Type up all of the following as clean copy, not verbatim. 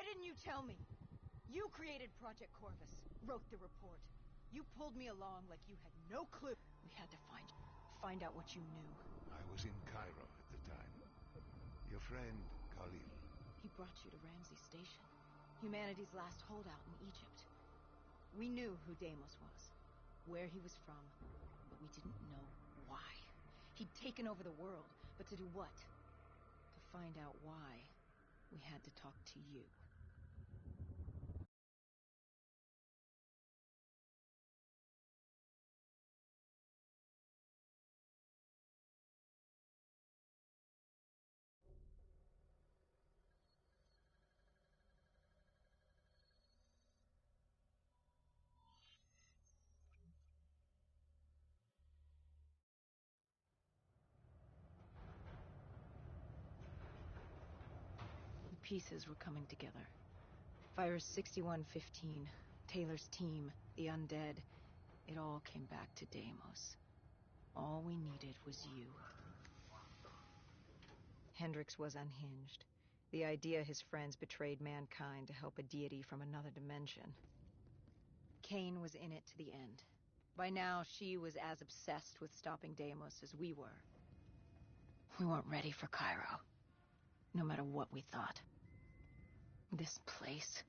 didn't you tell me? You created Project Corvus, wrote the report. You pulled me along like you had no clue. We had to find out what you knew. I was in Cairo at the time. Your friend, Khalil. He brought you to Ramsey Station, humanity's last holdout in Egypt. We knew who Deimos was, where he was from, but we didn't know why. He'd taken over the world, but to do what? To find out why, we had to talk to you. The pieces were coming together. Virus 6115, Taylor's team, the undead. It all came back to Deimos. All we needed was you. Hendricks was unhinged. The idea his friends betrayed mankind to help a deity from another dimension. Kane was in it to the end. By now, she was as obsessed with stopping Deimos as we were. We weren't ready for Cairo, no matter what we thought. This place,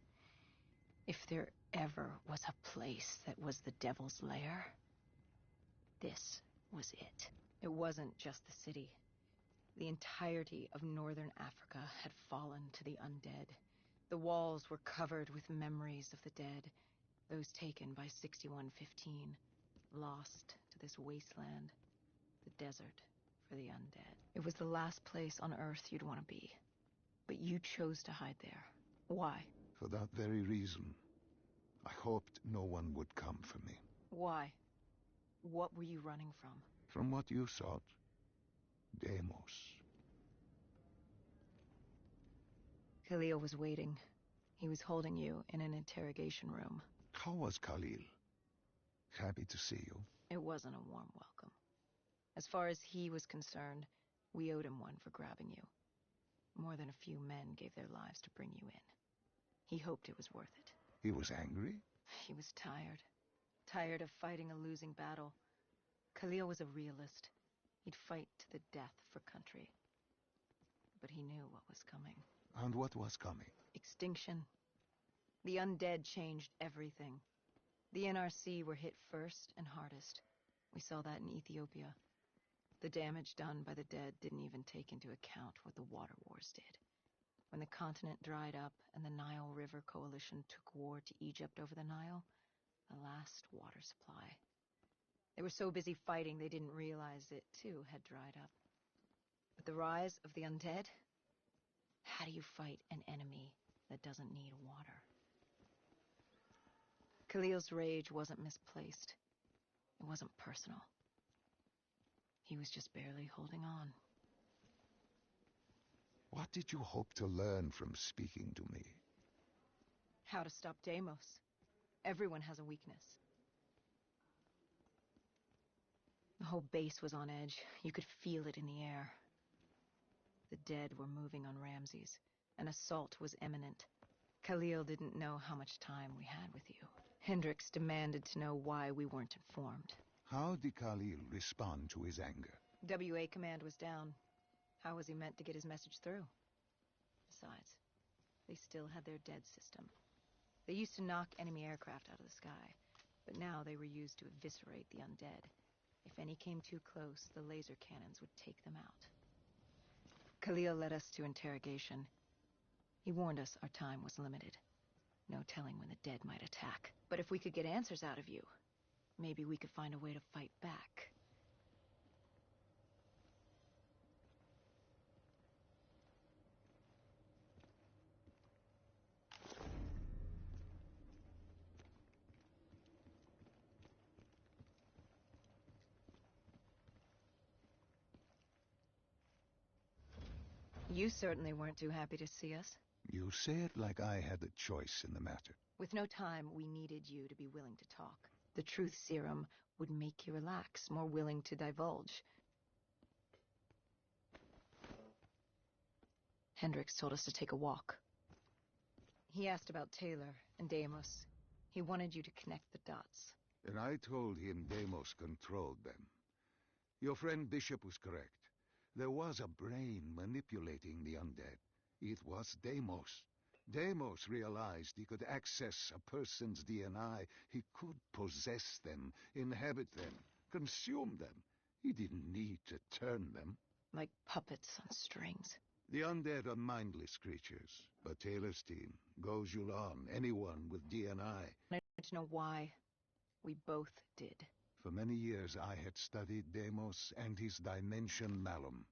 if there ever was a place that was the devil's lair, this was it. It wasn't just the city. The entirety of northern Africa had fallen to the undead. The walls were covered with memories of the dead, those taken by 6115, lost to this wasteland, the desert for the undead. It was the last place on Earth you'd want to be, but you chose to hide there. Why? For that very reason. I hoped no one would come for me. Why? What were you running from? From what you sought. Deimos. Khalil was waiting. He was holding you in an interrogation room. How was Khalil? Happy to see you. It wasn't a warm welcome. As far as he was concerned, we owed him one for grabbing you. More than a few men gave their lives to bring you in. He hoped it was worth it. He was angry? He was tired. Tired of fighting a losing battle. Khalil was a realist. He'd fight to the death for country. But he knew what was coming. And what was coming? Extinction. The undead changed everything. The NRC were hit first and hardest. We saw that in Ethiopia. The damage done by the dead didn't even take into account what the water wars did. When the continent dried up and the Nile River Coalition took war to Egypt over the Nile, the last water supply. They were so busy fighting they didn't realize it, too, had dried up. With the rise of the undead, how do you fight an enemy that doesn't need water? Khalil's rage wasn't misplaced. It wasn't personal. He was just barely holding on. What did you hope to learn from speaking to me? How to stop Deimos. Everyone has a weakness. The whole base was on edge. You could feel it in the air. The dead were moving on Ramses. An assault was imminent. Khalil didn't know how much time we had with you. Hendricks demanded to know why we weren't informed. How did Khalil respond to his anger? WA command was down. How was he meant to get his message through? Besides, they still had their dead system. They used to knock enemy aircraft out of the sky, but now they were used to eviscerate the undead. If any came too close, the laser cannons would take them out. Khalil led us to interrogation. He warned us our time was limited. No telling when the dead might attack. But if we could get answers out of you, maybe we could find a way to fight back. You certainly weren't too happy to see us. You say it like I had a choice in the matter. With no time, we needed you to be willing to talk. The truth serum would make you relax, more willing to divulge. Hendricks told us to take a walk. He asked about Taylor and Deimos. He wanted you to connect the dots. And I told him Deimos controlled them. Your friend Bishop was correct. There was a brain manipulating the undead. It was Deimos. Deimos realized he could access a person's DNA. He could possess them, inhabit them, consume them. He didn't need to turn them. Like puppets on strings. The undead are mindless creatures, but Taylor's team, Gojulan, anyone with DNA. I wanted to know why. We both did. For many years I had studied Deimos and his dimension Malum,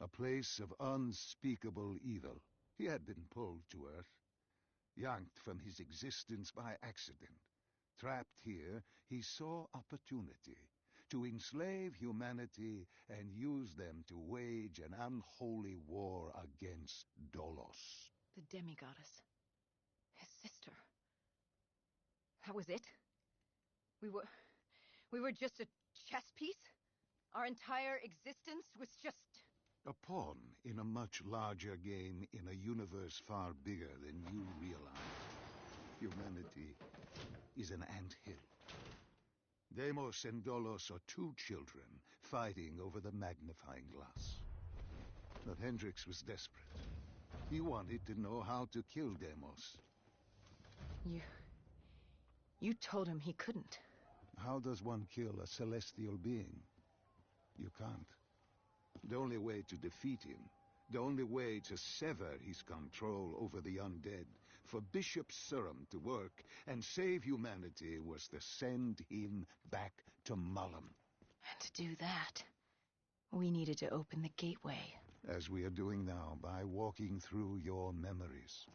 a place of unspeakable evil. He had been pulled to Earth, yanked from his existence by accident. Trapped here, he saw opportunity to enslave humanity and use them to wage an unholy war against Dolos. The demigoddess. His sister. That was it? We were just a chess piece? Our entire existence was just... A pawn in a much larger game in a universe far bigger than you realize. Humanity is an anthill. Deimos and Dolos are two children fighting over the magnifying glass. But Hendrix was desperate. He wanted to know how to kill Deimos. You told him he couldn't. How does one kill a celestial being? You can't. The only way to defeat him, the only way to sever his control over the undead, for Bishop Surum to work and save humanity, was to send him back to Malum. And to do that, we needed to open the gateway. As we are doing now, by walking through your memories.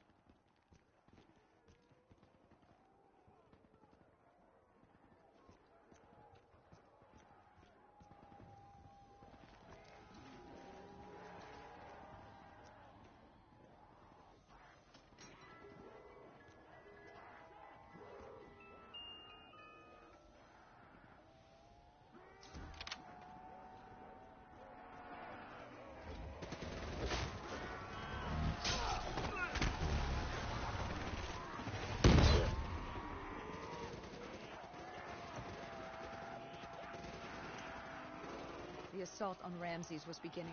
The assault on Ramses was beginning.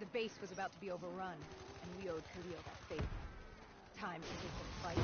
The base was about to be overrun, and we owed Khalil that favor. Time to take the fight.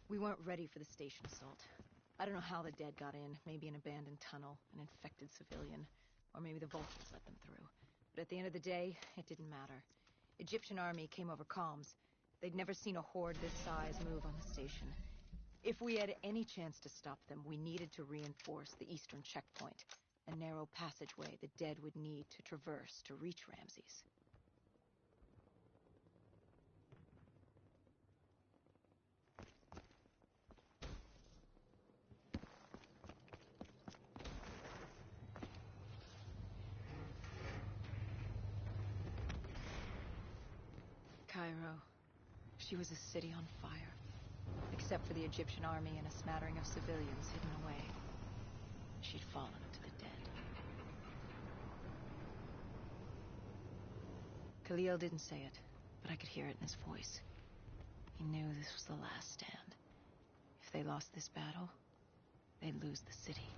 We weren't ready for the station assault. I don't know how the dead got in. Maybe an abandoned tunnel, an infected civilian, or maybe the Vulcans let them through. But at the end of the day, it didn't matter. Egyptian army came over comms. They'd never seen a horde this size move on the station. If we had any chance to stop them, we needed to reinforce the eastern checkpoint, a narrow passageway the dead would need to traverse to reach Ramses. Cairo. She was a city on fire, except for the Egyptian army and a smattering of civilians hidden away. She'd fallen to the dead. Khalil didn't say it, but I could hear it in his voice. He knew this was the last stand. If they lost this battle, they'd lose the city.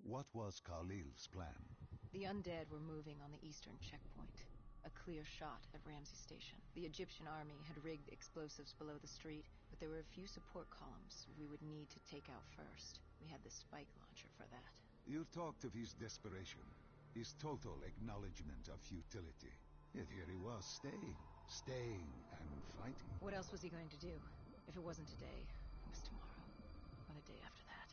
What was Khalil's plan? The undead were moving on the eastern checkpoint, a clear shot at Ramsey Station. The Egyptian army had rigged explosives below the street, but there were a few support columns we would need to take out first. We had the spike launcher for that. You talked of his desperation, his total acknowledgement of futility. Yet here he was, staying and fighting. What else was he going to do? If it wasn't today, it was tomorrow, or the day after that.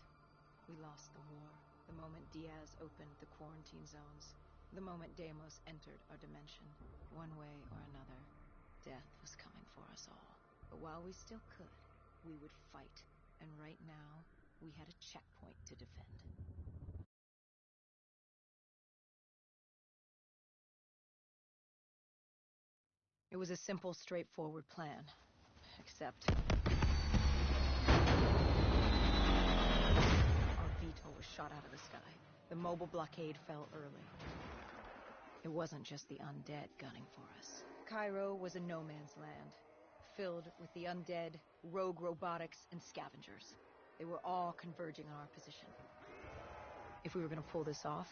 We lost the war. The moment Diaz opened the quarantine zones, the moment Deimos entered our dimension, one way or another, death was coming for us all. But while we still could, we would fight. And right now, we had a checkpoint to defend. It was a simple, straightforward plan. Except our VTOL was shot out of the sky. The mobile blockade fell early. It wasn't just the undead gunning for us. Cairo was a no-man's land, filled with the undead, rogue robotics, and scavengers. They were all converging on our position. If we were going to pull this off,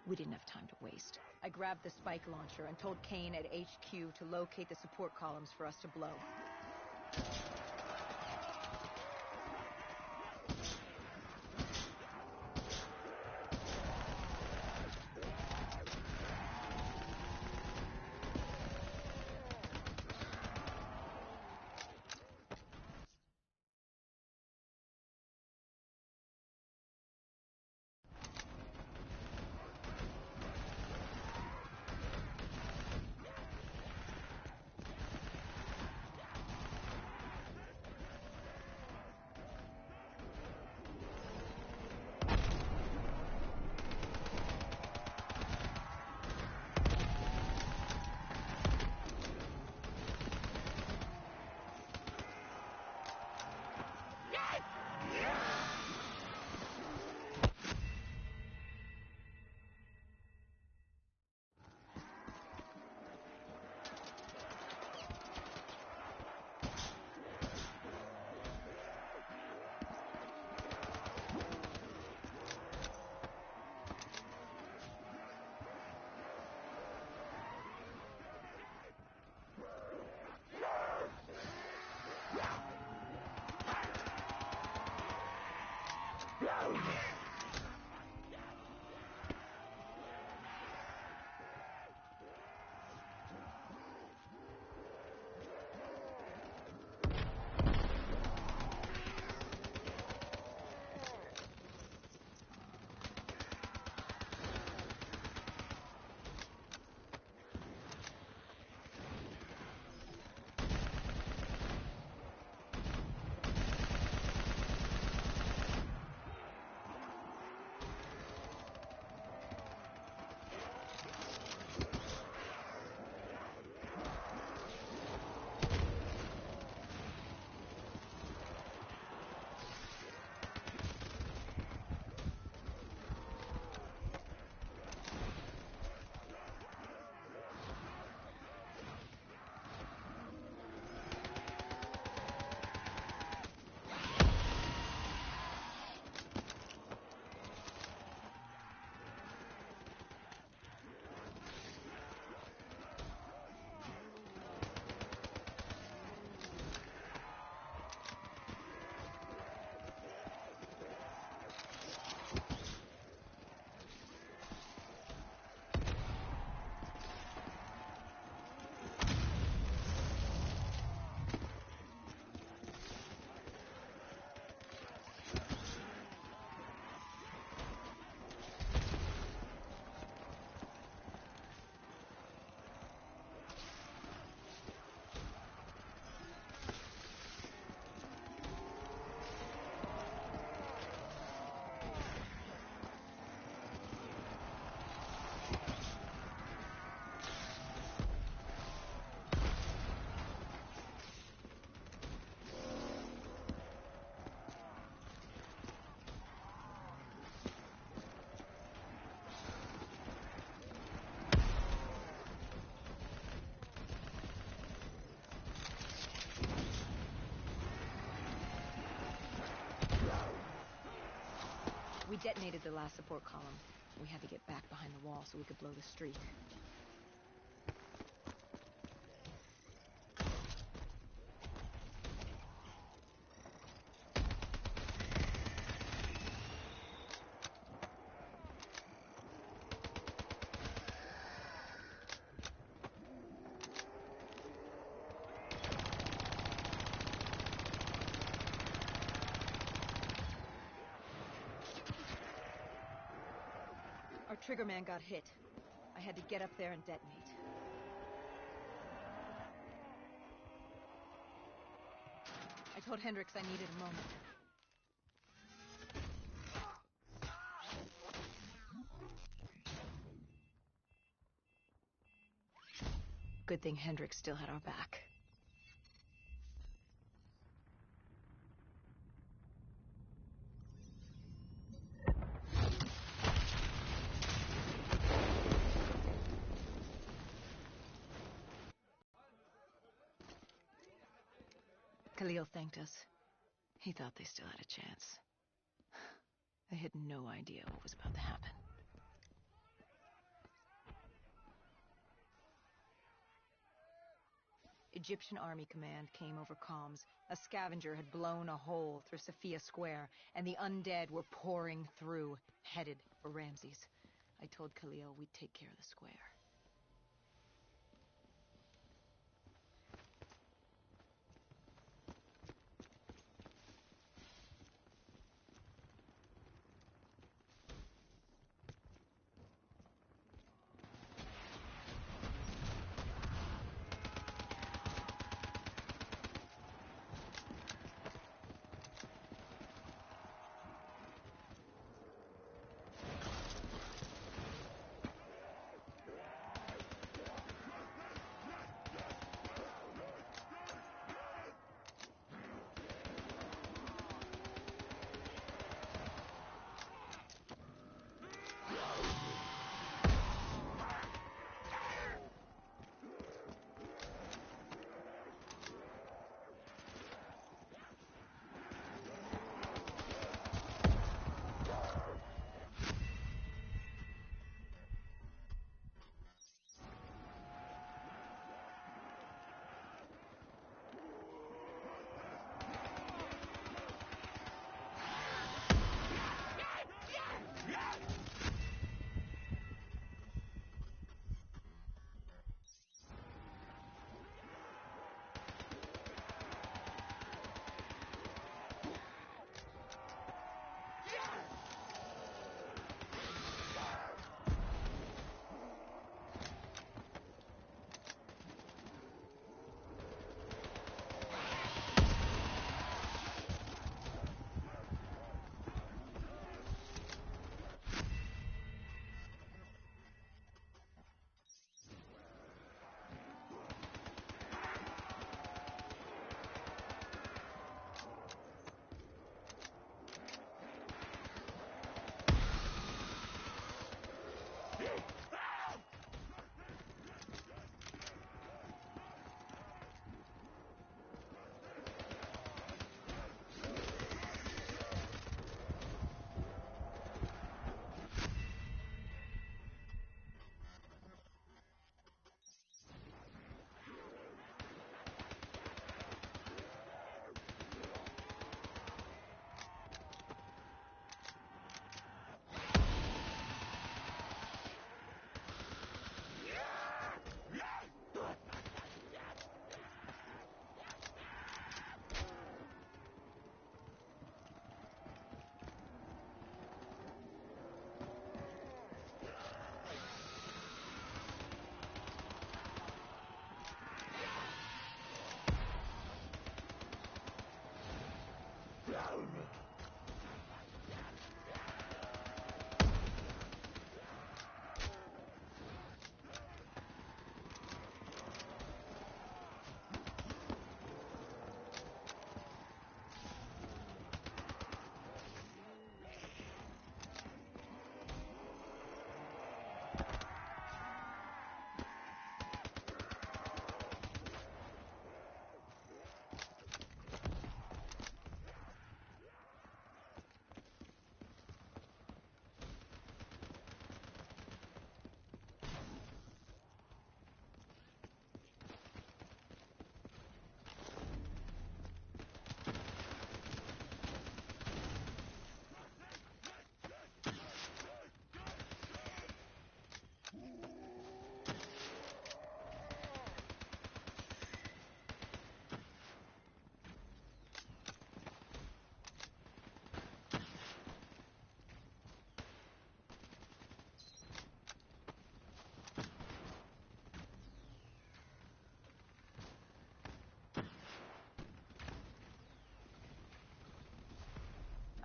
we didn't have time to waste. I grabbed the spike launcher and told Kane at HQ to locate the support columns for us to blow. detonated the last support column. We had to get back behind the wall so we could blow the street. Our triggerman got hit. I had to get up there and detonate. I told Hendricks I needed a moment. Good thing Hendricks still had our back. Khalil thanked us. He thought they still had a chance. They had no idea what was about to happen. Egyptian Army Command came over comms. A scavenger had blown a hole through Sophia Square, and the undead were pouring through, headed for Ramses. I told Khalil we'd take care of the square.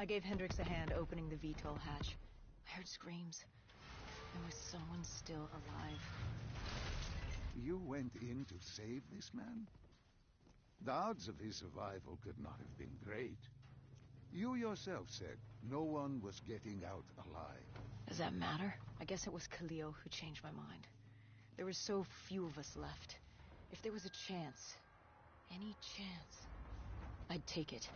I gave Hendricks a hand opening the VTOL hatch. I heard screams. There was someone still alive. You went in to save this man? The odds of his survival could not have been great. You yourself said no one was getting out alive. Does that matter? I guess it was Khalil who changed my mind. There were so few of us left. If there was a chance, any chance, I'd take it.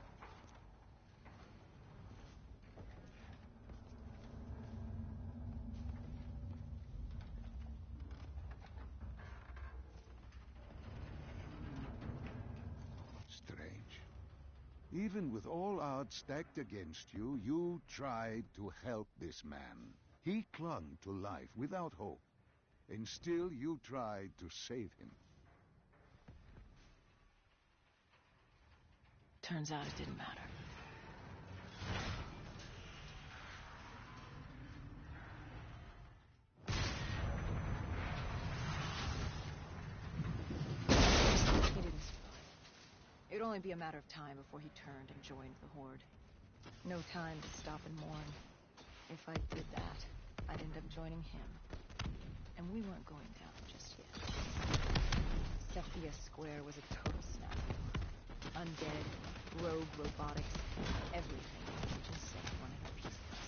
Strange. Even with all odds stacked against you, you tried to help this man. He clung to life without hope, and still you tried to save him. Turns out it didn't matter. He didn't survive. It'd only be a matter of time before he turned and joined the Horde. No time to stop and mourn. If I did that, I'd end up joining him. And we weren't going down just yet. Cephia Square was a total snap. Undead, rogue robotics, everything Giselle wanted a piece of us.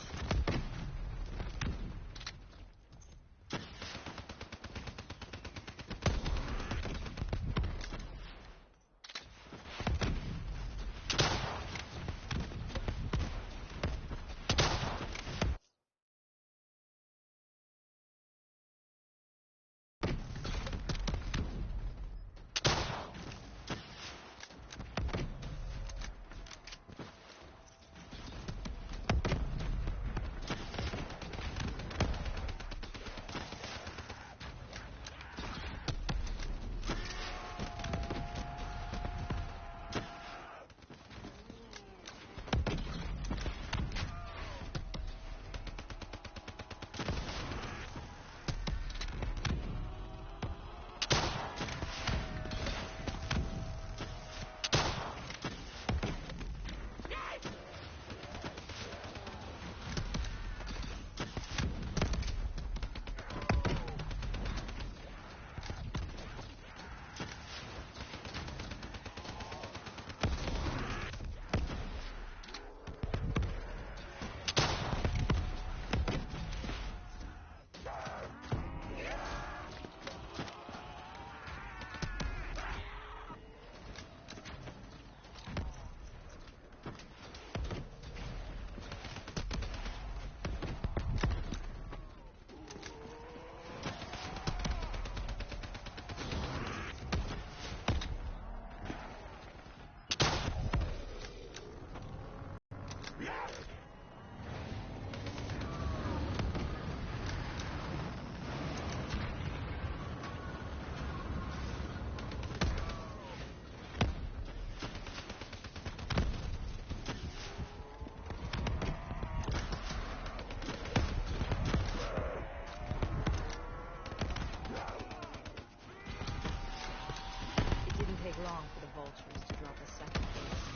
Long for the vultures to drop a second base.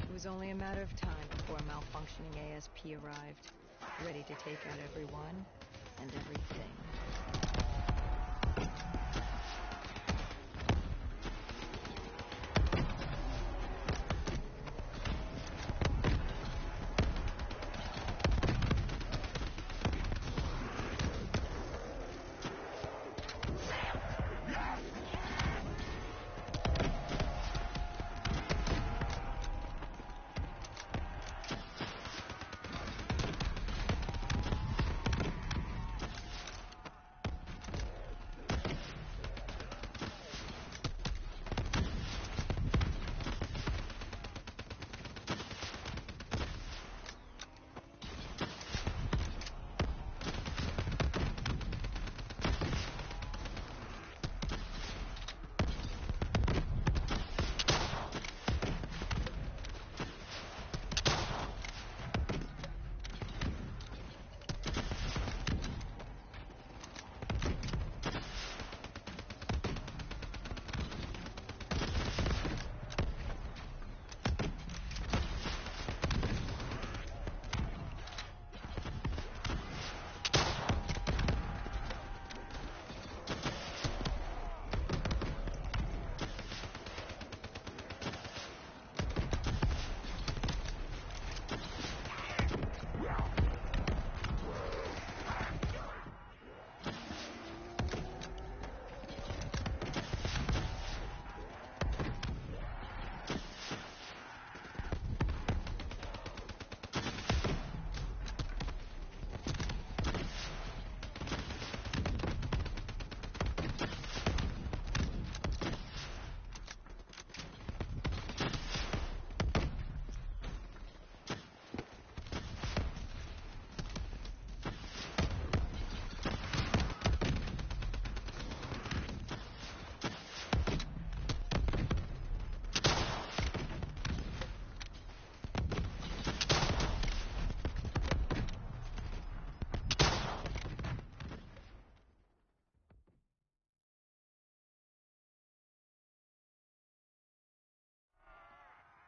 It was only a matter of time before a malfunctioning ASP arrived, ready to take out everyone and everything.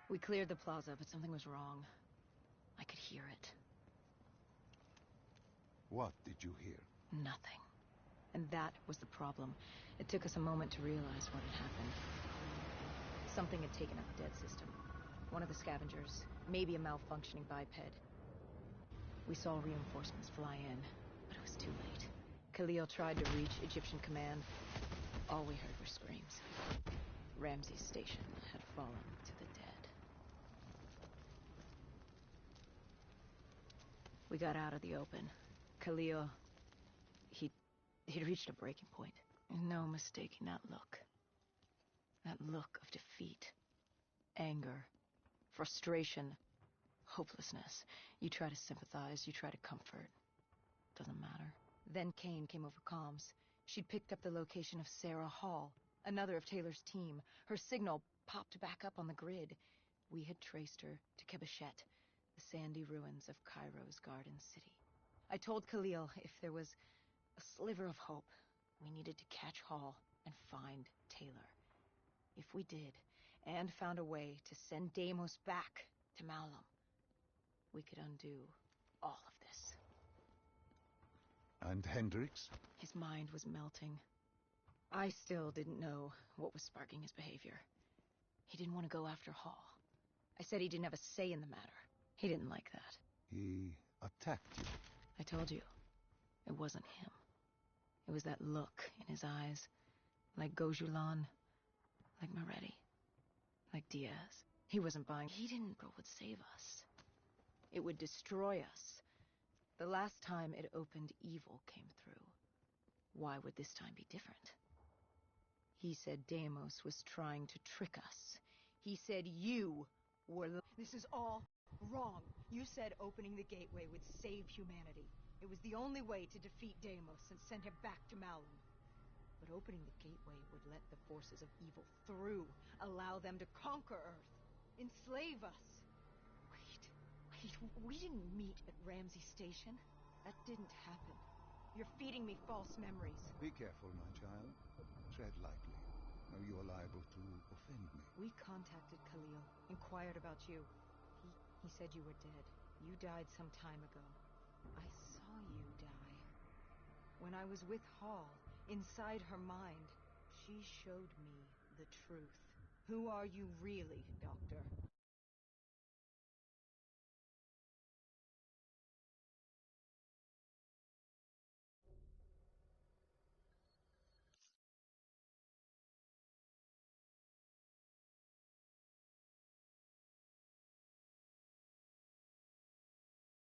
We cleared the plaza, but something was wrong. I could hear it. What did you hear? Nothing. And that was the problem. It took us a moment to realize what had happened. Something had taken out the dead system. One of the scavengers, maybe a malfunctioning biped. We saw reinforcements fly in, but it was too late. Khalil tried to reach Egyptian command. All we heard were screams. Ramsey's station had fallen to the dead. We got out of the open. Khalil, he'd reached a breaking point. No mistaking that look. That look of defeat, anger, frustration, hopelessness. You try to sympathize, you try to comfort. Doesn't matter. Then Kane came over comms. She'd picked up the location of Sarah Hall, another of Taylor's team. Her signal popped back up on the grid. We had traced her to Kebeshet, the sandy ruins of Cairo's Garden City. I told Khalil if there was a sliver of hope, we needed to catch Hall and find Taylor. If we did, and found a way to send Deimos back to Malum, we could undo all of this. And Hendricks? His mind was melting. I still didn't know what was sparking his behavior. He didn't want to go after Hall. I said he didn't have a say in the matter. He didn't like that. He attacked you. I told you, it wasn't him. It was that look in his eyes, like Gojulan, like Moretti, like Diaz. He wasn't buying. He didn't know what would save us. It would destroy us. The last time it opened, evil came through. Why would this time be different? He said Deimos was trying to trick us. He said you were... This is all wrong. You said opening the gateway would save humanity. It was the only way to defeat Deimos and send him back to Malum. But opening the gateway would let the forces of evil through, allow them to conquer Earth, enslave us. Wait, we didn't meet at Ramsey Station. That didn't happen. You're feeding me false memories. Be careful, my child. Tread lightly, or you are liable to offend me. We contacted Khalil, inquired about you. He said you were dead. You died some time ago. I saw you die. When I was with Hall, inside her mind, she showed me the truth. Who are you really, Doctor?